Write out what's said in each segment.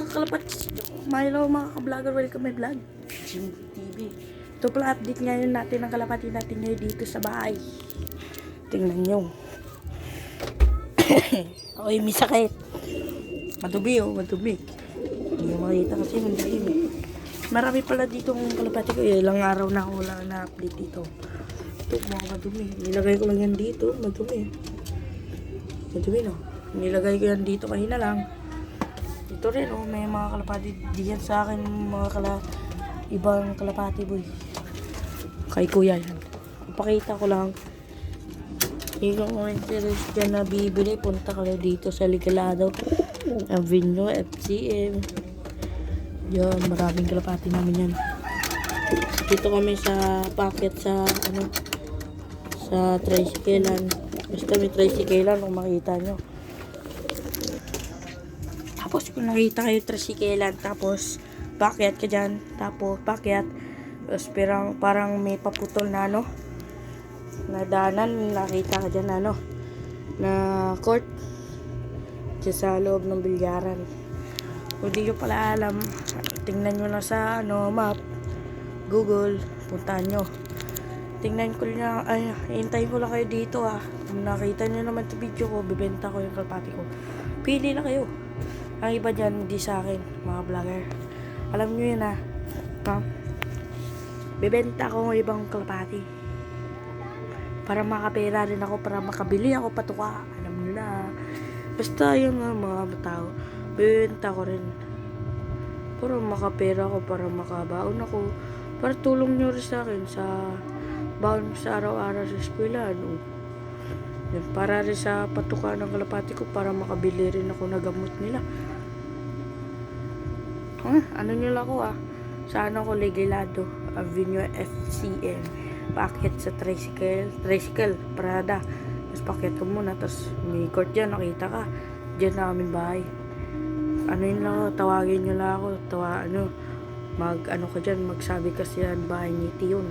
kalapats, hello mga ka-vlogger, welcome my vlog, Jim TV. Ito pala update ngayon natin ng kalapati natin ngayon dito sa bahay. Tingnan nyo. Ako yung may sakit. Matubi oh, matubi. Hindi mo makita kasi matubi. Marami pala dito ng kalapati ko. Ilang araw na ako wala na-update dito. Ito mga matubi. Nilagay ko lang yan dito. Matubi. Matubi no. Nilagay ko yan dito kanina lang. Ito rin oh, may mga kalapati diyan sa akin, mga ibang kalapati boy. Kay kuya yan. Ipakita ko lang. Yung interest dyan na bibili, punta ka dito sa Ligalado, Avenue, FCM. Yan, maraming kalapati namin yan. Dito kami sa packet sa sa tricyclean. Basta may tricyclean kung makita nyo. Tapos kung nakita kayo tricyclean, tapos packet ka dyan, tapos packet, tapos parang may paputol na na daanan, nakita ka dyan na court dyan sa loob ng bilyaran. Kung di nyo pala alam, tingnan nyo lang sa map, Google, puntahan nyo. Tingnan ko lang, hintayin ko lang kayo dito Kung nakita nyo naman sa video ko, bibenta ko yung kalapati ko. Pili na kayo. Ang iba dyan, hindi sa akin, mga vlogger. Alam nyo yun bibenta ko ng ibang kalapati. Para makapera rin ako, para makabili ako patuka. Alam nyo na. Basta yung mga tao, bibenta ko rin. Para makapera ako, para makabaon ako. Para tulong nyo rin sa akin sa baon sa araw-araw sa eskwela. Yan, para rin sa patuka ng kalapati ko, para makabili rin ako na gamot nila. Ano nyo lang ako sa ko Ligalado, Avenue, FCM. Packet sa tricycle, Prada. Tapos packet ko muna, tapos may court dyan, nakita ka. Dyan na kaming bahay. Yun lang ako, tawagin nyo lang ako. Ka dyan, magsabi kasi yan, bahay ni Tion.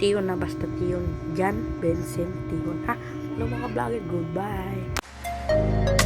Tion na, basta Tion. Jan Benson Tion. Hello mga vlogger, goodbye.